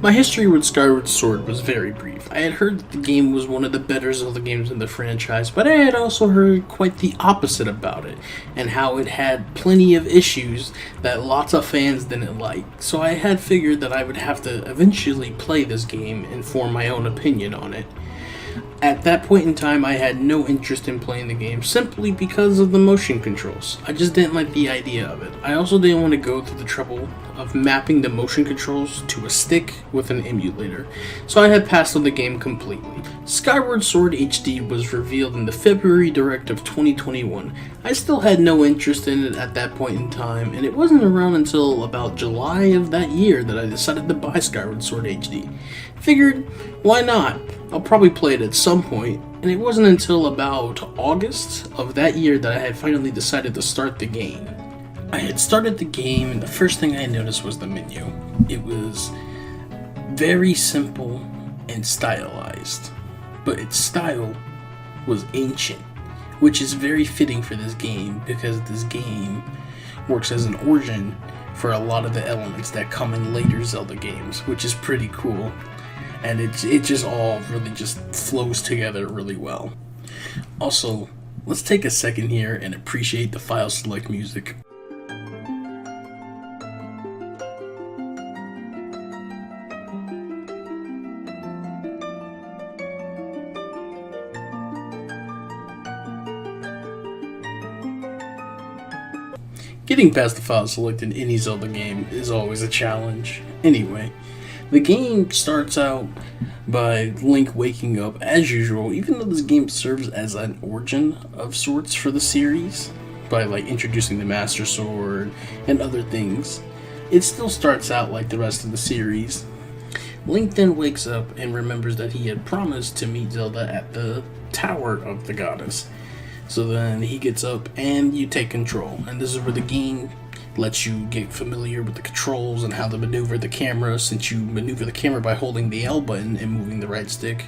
My history with Skyward Sword was very brief. I had heard that the game was one of the better Zelda games in the franchise, but I had also heard quite the opposite about it, and how it had plenty of issues that lots of fans didn't like. So I had figured that I would have to eventually play this game and form my own opinion on it. At that point in time, I had no interest in playing the game simply because of the motion controls. I just didn't like the idea of it. I also didn't want to go through the trouble of mapping the motion controls to a stick with an emulator, so I had passed on the game completely. Skyward Sword HD was revealed in the February Direct of 2021. I still had no interest in it at that point in time, and it wasn't around until about July of that year that I decided to buy Skyward Sword HD. Figured, why not? I'll probably play it at some point, and it wasn't until about August of that year that I had finally decided to start the game. I had started the game, and the first thing I noticed was the menu. It was very simple and stylized, but its style was ancient, which is very fitting for this game because this game works as an origin for a lot of the elements that come in later Zelda games, which is pretty cool. And it just all really just flows together really well. Also, let's take a second here and appreciate the file select music. Getting past the file select in any Zelda game is always a challenge. Anyway, the game starts out by Link waking up as usual, even though this game serves as an origin of sorts for the series, by introducing the Master Sword and other things. It still starts out like the rest of the series. Link then wakes up and remembers that he had promised to meet Zelda at the Tower of the Goddess. So then he gets up and you take control, and this is where the game lets you get familiar with the controls and how to maneuver the camera, since you maneuver the camera by holding the L button and moving the right stick,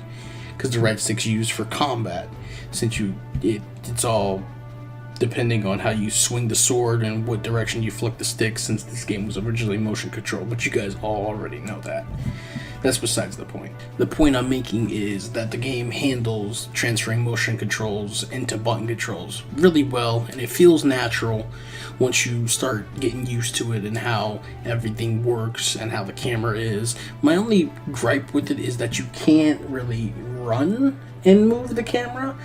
because the right stick's used for combat, since it's all depending on how you swing the sword and what direction you flick the stick, since this game was originally motion control, but you guys all already know that. That's besides the point. The point I'm making is that the game handles transferring motion controls into button controls really well, and it feels natural once you start getting used to it and how everything works and how the camera is. My only gripe with it is that you can't really run and move the camera.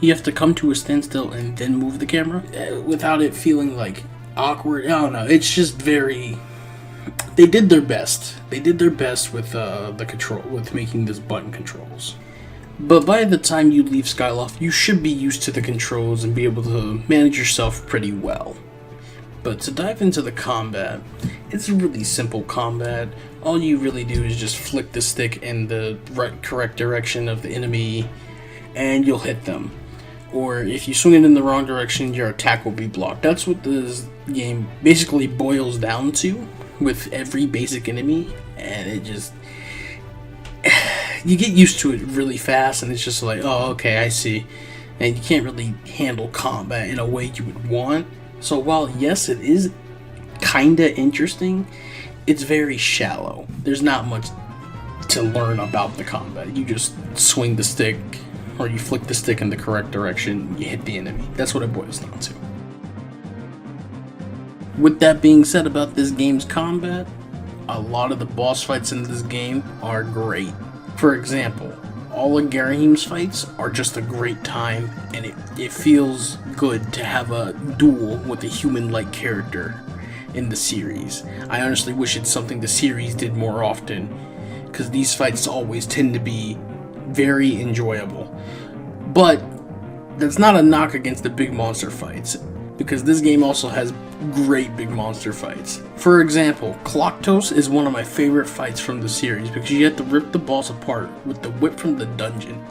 You have to come to a standstill and then move the camera without it feeling awkward. I don't know, it's just very... They did their best. They did their best with the control, with making this button controls. But by the time you leave Skyloft, you should be used to the controls and be able to manage yourself pretty well. But to dive into the combat, it's really simple combat. All you really do is just flick the stick in the correct direction of the enemy, and you'll hit them. Or if you swing it in the wrong direction, your attack will be blocked. That's what this game basically boils down to with every basic enemy, and it just... you get used to it really fast, and it's just like, oh, okay, I see. And you can't really handle combat in a way you would want. So while, yes, it is kinda interesting, it's very shallow. There's not much to learn about the combat. You just swing the stick, or you flick the stick in the correct direction, you hit the enemy. That's what it boils down to. With that being said about this game's combat, a lot of the boss fights in this game are great. For example, all of Garahim's fights are just a great time, and it feels good to have a duel with a human-like character in the series. I honestly wish it's something the series did more often, because these fights always tend to be very enjoyable. But that's not a knock against the big monster fights, because this game also has great big monster fights. For example, Kloktos is one of my favorite fights from the series because you have to rip the boss apart with the whip from the dungeon,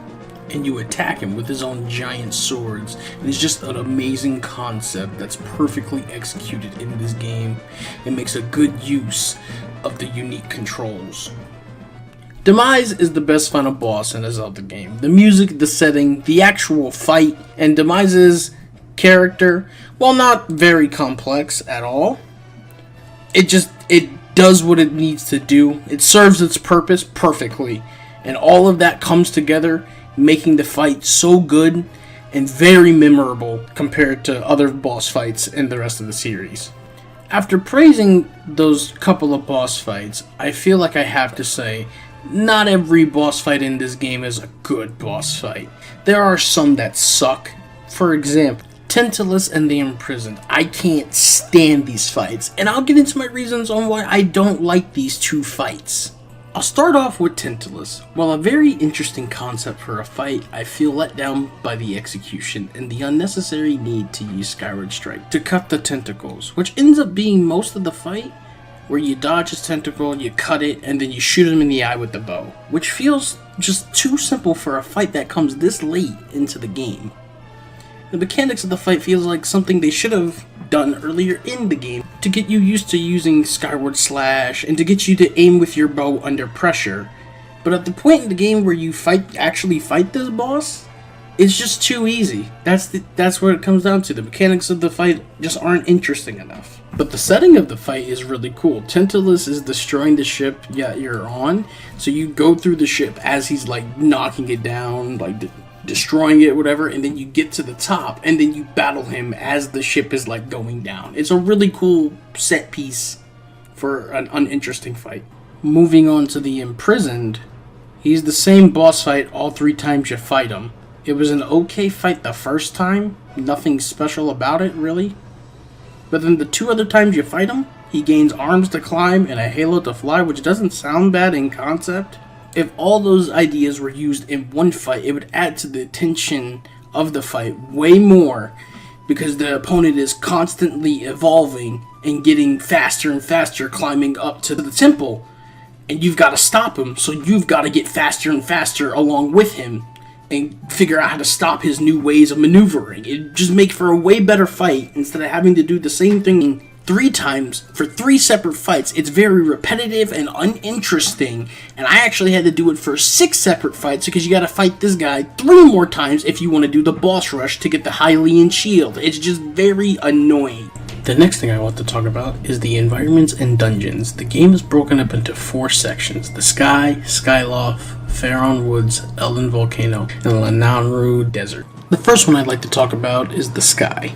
and you attack him with his own giant swords. And it's just an amazing concept that's perfectly executed in this game and makes a good use of the unique controls. Demise is the best final boss in a Zelda game. The music, the setting, the actual fight, and Demise's character, while not very complex at all, it does what it needs to do. It serves its purpose perfectly. And all of that comes together, making the fight so good and very memorable compared to other boss fights in the rest of the series. After praising those couple of boss fights, I feel like I have to say, not every boss fight in this game is a good boss fight. There are some that suck. For example, Tantalus and the Imprisoned. I can't stand these fights, and I'll get into my reasons on why I don't like these two fights. I'll start off with Tantalus. While a very interesting concept for a fight, I feel let down by the execution and the unnecessary need to use Skyward Strike to cut the tentacles, which ends up being most of the fight, where you dodge his tentacle, you cut it, and then you shoot him in the eye with the bow, which feels just too simple for a fight that comes this late into the game. The mechanics of the fight feels like something they should have done earlier in the game to get you used to using Skyward Slash and to get you to aim with your bow under pressure. But at the point in the game where you actually fight this boss, it's just too easy. That's what it comes down to. The mechanics of the fight just aren't interesting enough. But the setting of the fight is really cool. Tantalus is destroying the ship you're on, so you go through the ship as he's like knocking it down, like destroying it, whatever, and then you get to the top, and then you battle him as the ship is like going down. It's a really cool set piece for an uninteresting fight. Moving on to the Imprisoned, he's the same boss fight all 3 times you fight him. It was an okay fight the first time, nothing special about it really. But then the 2 other times you fight him, he gains arms to climb and a halo to fly, which doesn't sound bad in concept. If all those ideas were used in one fight, it would add to the tension of the fight way more, because the opponent is constantly evolving and getting faster and faster, climbing up to the temple, and you've got to stop him, so you've got to get faster and faster along with him and figure out how to stop his new ways of maneuvering. It just makes for a way better fight instead of having to do the same thing 3 times for 3 separate fights. It's very repetitive and uninteresting, and I actually had to do it for 6 separate fights because you gotta fight this guy 3 more times if you want to do the boss rush to get the Hylian shield. It's just very annoying. The next thing I want to talk about is the environments and dungeons. The game is broken up into 4 sections: the Sky, Skyloft, Pharaon Woods, Elden Volcano, and Lananru Desert. The first one I'd like to talk about is the Sky.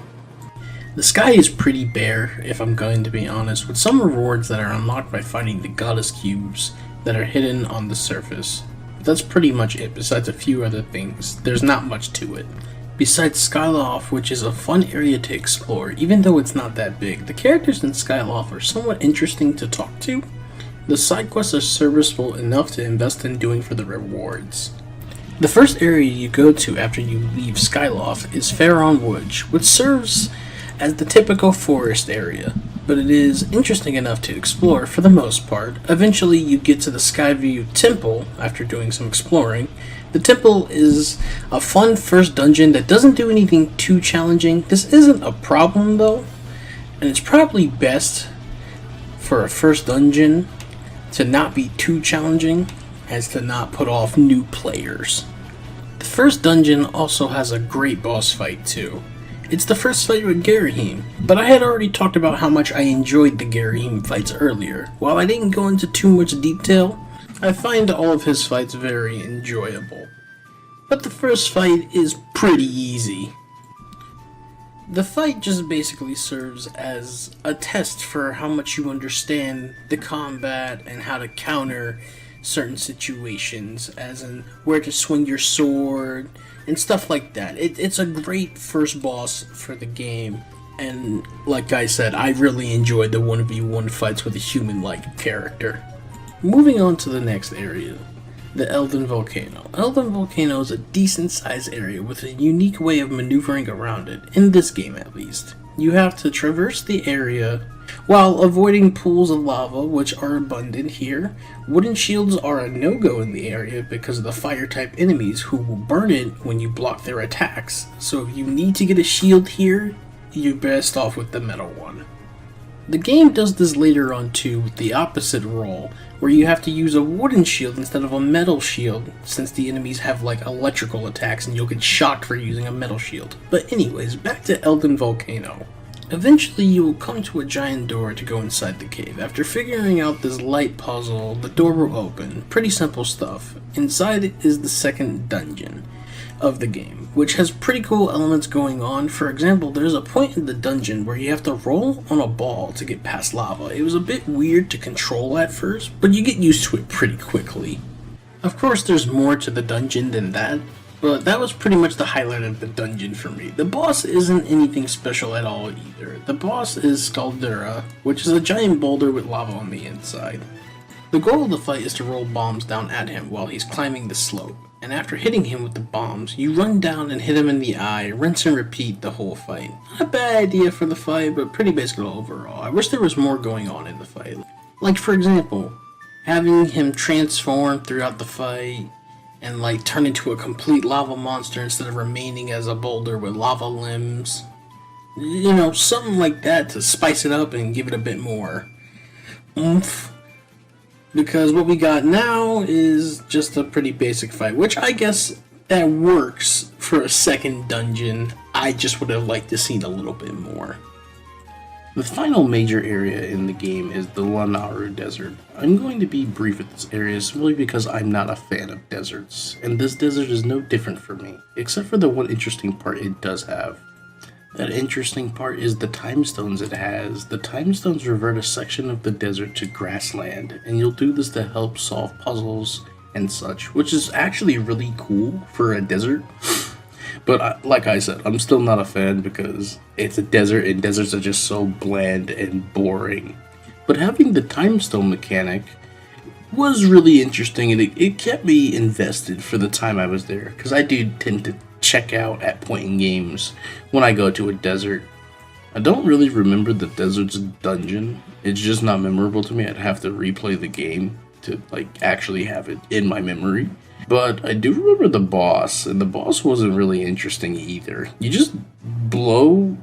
The Sky is pretty bare, if I'm going to be honest, with some rewards that are unlocked by finding the goddess cubes that are hidden on the surface. But that's pretty much it, besides a few other things. There's not much to it. Besides Skyloft, which is a fun area to explore, even though it's not that big, the characters in Skyloft are somewhat interesting to talk to. The side quests are serviceable enough to invest in doing for the rewards. The first area you go to after you leave Skyloft is Pharaon Woods, which serves as the typical forest area, but it is interesting enough to explore for the most part. Eventually you get to the Skyview Temple after doing some exploring. The temple is a fun first dungeon that doesn't do anything too challenging. This isn't a problem though, and it's probably best for a first dungeon to not be too challenging as to not put off new players. The first dungeon also has a great boss fight too. It's the first fight with Garahim, but I had already talked about how much I enjoyed the Garahim fights earlier. While I didn't go into too much detail, I find all of his fights very enjoyable. But the first fight is pretty easy. The fight just basically serves as a test for how much you understand the combat and how to counter certain situations, as in where to swing your sword and stuff like that. It's a great first boss for the game, and like I said, I really enjoyed the 1v1 fights with a human-like character. Moving on to the next area, the Elden Volcano. Elden Volcano is a decent-sized area with a unique way of maneuvering around it, in this game at least. You have to traverse the area while avoiding pools of lava, which are abundant here. Wooden shields are a no-go in the area because of the fire-type enemies who will burn it when you block their attacks. So if you need to get a shield here, you're best off with the metal one. The game does this later on too with the opposite role, where you have to use a wooden shield instead of a metal shield, since the enemies have like electrical attacks and you'll get shocked for using a metal shield. But anyways, back to Elden Volcano. Eventually, you will come to a giant door to go inside the cave. After figuring out this light puzzle, the door will open. Pretty simple stuff. Inside it is the second dungeon of the game, which has pretty cool elements going on. For example, there's a point in the dungeon where you have to roll on a ball to get past lava. It was a bit weird to control at first, but you get used to it pretty quickly. Of course, there's more to the dungeon than that, but that was pretty much the highlight of the dungeon for me. The boss isn't anything special at all either. The boss is Skyward, which is a giant boulder with lava on the inside. The goal of the fight is to roll bombs down at him while he's climbing the slope, and after hitting him with the bombs, you run down and hit him in the eye, rinse and repeat the whole fight. Not a bad idea for the fight, but pretty basic overall. I wish there was more going on in the fight. Like, for example, having him transform throughout the fight, and like turn into a complete lava monster instead of remaining as a boulder with lava limbs. You know, something like that to spice it up and give it a bit more oomph. Because what we got now is just a pretty basic fight, which I guess that works for a second dungeon. I just would have liked to see a little bit more. The final major area in the game is the Lanayru Desert. I'm going to be brief with this area simply because I'm not a fan of deserts, and this desert is no different for me, except for the one interesting part it does have. That interesting part is the time stones it has. The time stones revert a section of the desert to grassland, and you'll do this to help solve puzzles and such, which is actually really cool for a desert. But like I said, I'm still not a fan because it's a desert and deserts are just so bland and boring. But having the time stone mechanic was really interesting, and it kept me invested for the time I was there, because I do tend to check out at point in games when I go to a desert. I don't really remember the desert's dungeon. It's just not memorable to me. I'd have to replay the game to like actually have it in my memory. But I do remember the boss, and the boss wasn't really interesting either. You just blow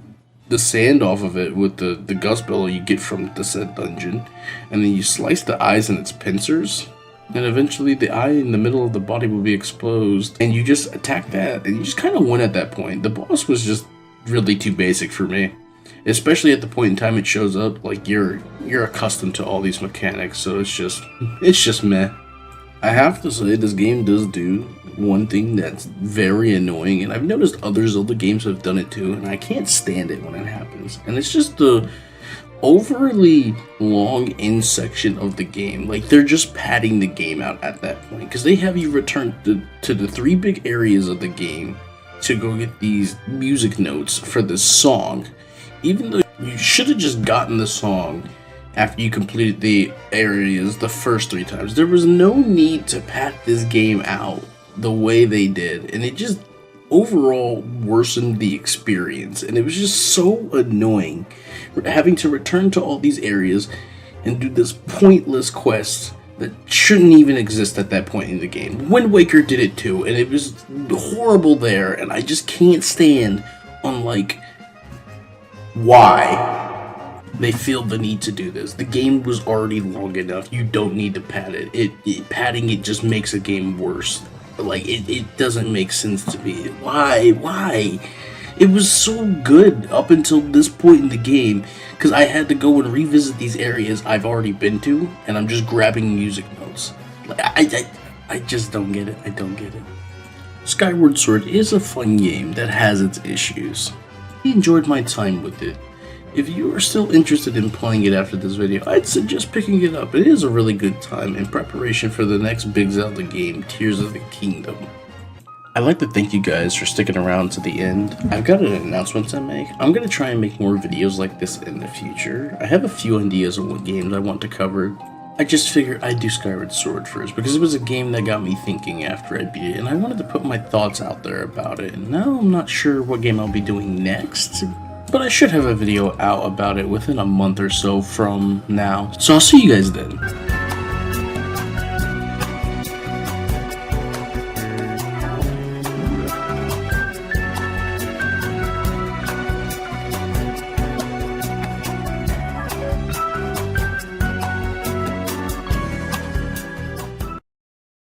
the sand off of it with the gust bellow you get from the said dungeon, and then you slice the eyes in its pincers, and eventually the eye in the middle of the body will be exposed, and you just attack that, and you just kind of win at that point. The boss was just really too basic for me, especially at the point in time it shows up. Like, you're accustomed to all these mechanics, so it's just meh. I have to say, this game does do one thing that's very annoying, and I've noticed other Zelda games have done it too, and I can't stand it when it happens. And it's just the overly long end section of the game. Like, they're just padding the game out at that point, because they have you return to the 3 big areas of the game to go get these music notes for this song, even though you should have just gotten the song after you completed the areas the first 3 times. There was no need to pad this game out the way they did, and it just overall worsened the experience, and it was just so annoying having to return to all these areas and do this pointless quest that shouldn't even exist at that point in the game. Wind Waker did it too, and it was horrible there, and I just can't stand on like why they feel the need to do this. The game was already long enough. You don't need to pad it. Padding it just makes a game worse. Like, it doesn't make sense to me. Why? It was so good up until this point in the game, because I had to go and revisit these areas I've already been to, and I'm just grabbing music notes. Like, I just don't get it. I don't get it. Skyward Sword is a fun game that has its issues. I enjoyed my time with it. If you are still interested in playing it after this video, I'd suggest picking it up. It is a really good time in preparation for the next big Zelda game, Tears of the Kingdom. I'd like to thank you guys for sticking around to the end. I've got an announcement to make. I'm going to try and make more videos like this in the future. I have a few ideas on what games I want to cover. I just figured I'd do Skyward Sword first, because it was a game that got me thinking after I beat it, and I wanted to put my thoughts out there about it. And now I'm not sure what game I'll be doing next, but I should have a video out about it within a month or so from now. So I'll see you guys then.